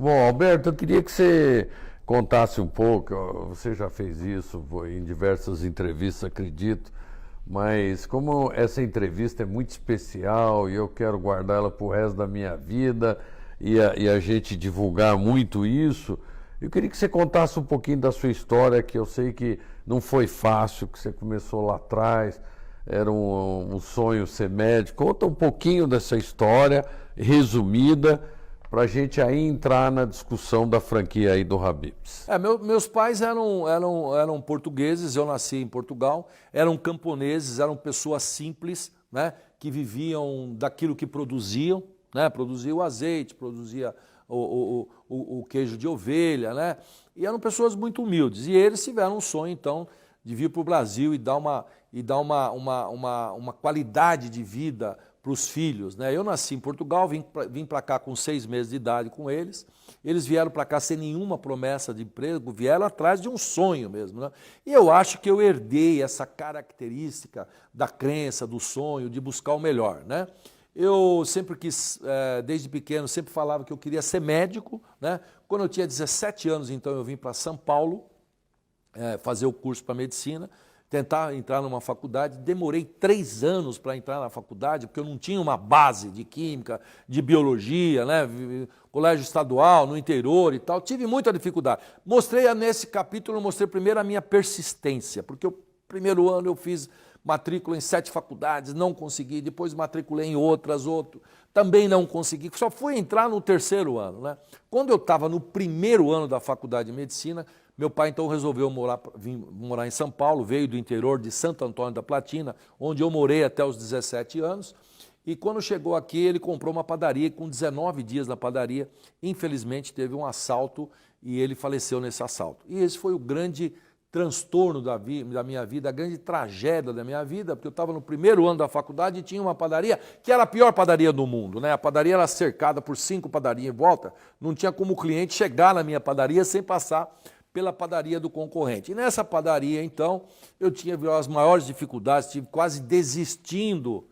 Bom, Alberto, eu queria que você contasse um pouco, você já fez isso em diversas entrevistas, acredito, mas como essa entrevista é muito especial e eu quero guardar ela para o resto da minha vida e a gente divulgar muito isso, eu queria que você contasse um pouquinho da sua história, que eu sei que não foi fácil, que você começou lá atrás, era um sonho ser médico. Conta um pouquinho dessa história, resumida, para a gente aí entrar na discussão da franquia aí do Habib's. Meus pais eram portugueses, eu nasci em Portugal, eram camponeses, eram pessoas simples, né, que viviam daquilo que produziam, né, produzia o azeite, produzia o queijo de ovelha, né, e eram pessoas muito humildes. E eles tiveram um sonho, então, de vir para o Brasil e dar uma qualidade de vida para os filhos, né? Eu nasci em Portugal, vim para cá com 6 meses de idade com eles. Eles vieram para cá sem nenhuma promessa de emprego, vieram atrás de um sonho mesmo, né? E eu acho que eu herdei essa característica da crença, do sonho, de buscar o melhor, né? Eu sempre quis, desde pequeno, sempre falava que eu queria ser médico, né? Quando eu tinha 17 anos, então, eu vim para São Paulo, fazer o curso para medicina, tentar entrar numa faculdade. Demorei 3 anos para entrar na faculdade, porque eu não tinha uma base de química, de biologia, né? Colégio estadual, no interior e tal. Tive muita dificuldade. Nesse capítulo, eu mostrei primeiro a minha persistência, porque o primeiro ano eu fiz matrícula em 7 faculdades, não consegui, depois matriculei em outras, também não consegui, só fui entrar no 3º ano, né? Quando eu estava no 1º ano da faculdade de medicina, meu pai então resolveu vir morar em São Paulo, veio do interior de Santo Antônio da Platina, onde eu morei até os 17 anos, e quando chegou aqui ele comprou uma padaria, com 19 dias na padaria, infelizmente teve um assalto e ele faleceu nesse assalto. E esse foi o grande transtorno da minha vida, a grande tragédia da minha vida, porque eu estava no 1º ano da faculdade e tinha uma padaria que era a pior padaria do mundo, né? A padaria era cercada por 5 padarias em volta, não tinha como o cliente chegar na minha padaria sem passar pela padaria do concorrente. E nessa padaria, então, eu tive as maiores dificuldades, estive quase desistindo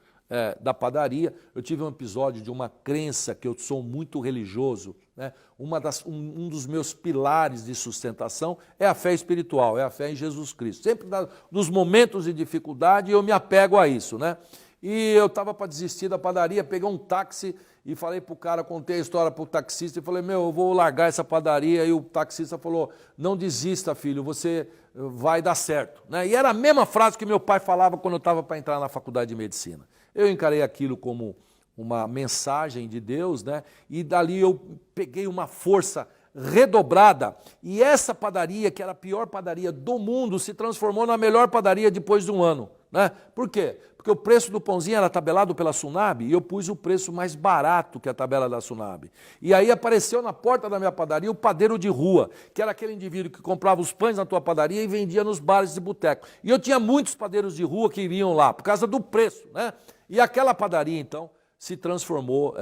da padaria. Eu tive um episódio de uma crença, que eu sou muito religioso, né? Um dos meus pilares de sustentação é a fé espiritual, é a fé em Jesus Cristo. Sempre nos momentos de dificuldade eu me apego a isso, né? E eu estava para desistir da padaria, peguei um táxi e falei para o cara, contei a história para o taxista e falei, eu vou largar essa padaria. E o taxista falou, não desista, filho, você vai dar certo, né? E era a mesma frase que meu pai falava quando eu estava para entrar na faculdade de medicina. Eu encarei aquilo como uma mensagem de Deus, né? E dali eu peguei uma força redobrada, e essa padaria, que era a pior padaria do mundo, se transformou na melhor padaria depois de um ano, né? Por quê? Porque o preço do pãozinho era tabelado pela Sunab e eu pus o preço mais barato que a tabela da Sunab. E aí apareceu na porta da minha padaria o padeiro de rua, que era aquele indivíduo que comprava os pães na tua padaria e vendia nos bares de boteco. E eu tinha muitos padeiros de rua que iriam lá, por causa do preço, né? E aquela padaria, então, se transformou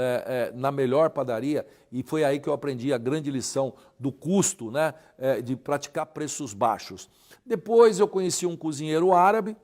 na melhor padaria, e foi aí que eu aprendi a grande lição do custo, né, de praticar preços baixos. Depois eu conheci um cozinheiro árabe,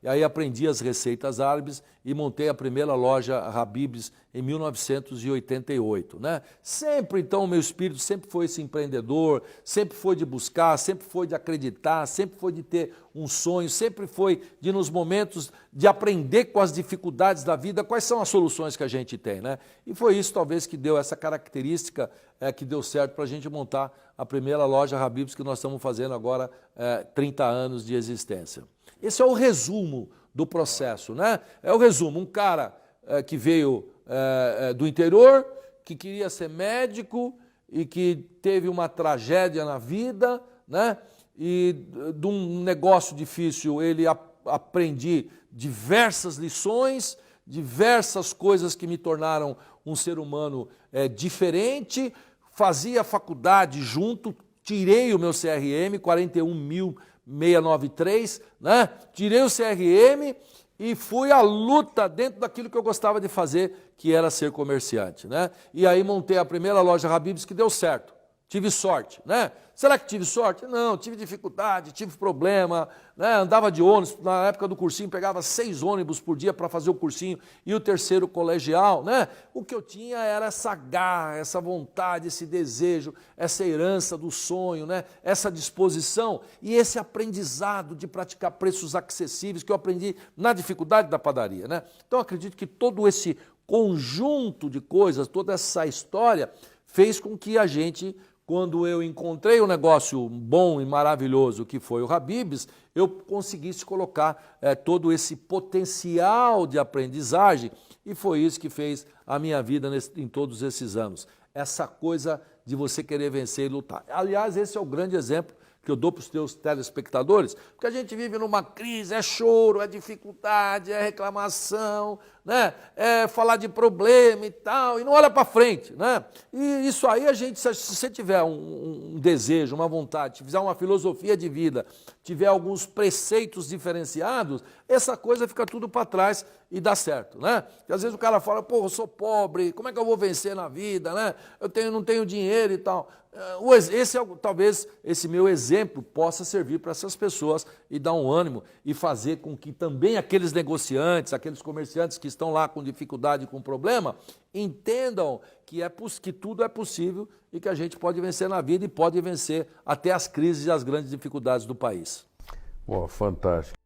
e aí aprendi as receitas árabes e montei a primeira loja Habib's em 1988, né? Sempre, então, o meu espírito sempre foi esse empreendedor, sempre foi de buscar, sempre foi de acreditar, sempre foi de ter um sonho, sempre foi de, nos momentos de aprender com as dificuldades da vida, quais são as soluções que a gente tem, né? E foi isso, talvez, que deu essa característica, que deu certo para a gente montar a primeira loja Habib's, que nós estamos fazendo agora 30 anos de existência. Esse é o resumo do processo, né? É o resumo, um cara que veio do interior, que queria ser médico e que teve uma tragédia na vida, né? E de um negócio difícil ele aprendi diversas lições, diversas coisas que me tornaram um ser humano diferente. Fazia faculdade junto, tirei o meu CRM, 41.693, né? Tirei o CRM e fui à luta dentro daquilo que eu gostava de fazer, que era ser comerciante, né? E aí montei a primeira loja Habib's, que deu certo. tive sorte, né? Será que tive sorte? Não, tive dificuldade, tive problema, né? Andava de ônibus, na época do cursinho pegava 6 ônibus por dia para fazer o cursinho e o terceiro colegial, né? O que eu tinha era essa garra, essa vontade, esse desejo, essa herança do sonho, né? Essa disposição e esse aprendizado de praticar preços acessíveis que eu aprendi na dificuldade da padaria, né? Então acredito que todo esse conjunto de coisas, toda essa história fez com que a gente, quando eu encontrei um negócio bom e maravilhoso que foi o Habib's, eu conseguisse colocar todo esse potencial de aprendizagem e foi isso que fez a minha vida em todos esses anos. Essa coisa de você querer vencer e lutar. Aliás, esse é o grande exemplo que eu dou para os teus telespectadores, porque a gente vive numa crise, é choro, é dificuldade, é reclamação, né? É falar de problema e tal, e não olha para frente, né? E isso aí a gente, se você tiver um desejo, uma vontade, fizer uma filosofia de vida, tiver alguns preceitos diferenciados, essa coisa fica tudo para trás e dá certo, né? Porque às vezes o cara fala, pô, eu sou pobre, como é que eu vou vencer na vida, né? Não tenho dinheiro e tal. Talvez esse meu exemplo possa servir para essas pessoas e dar um ânimo e fazer com que também aqueles negociantes, aqueles comerciantes que estão lá com dificuldade, com problema, entendam que tudo é possível e que a gente pode vencer na vida e pode vencer até as crises e as grandes dificuldades do país. Pô, fantástico.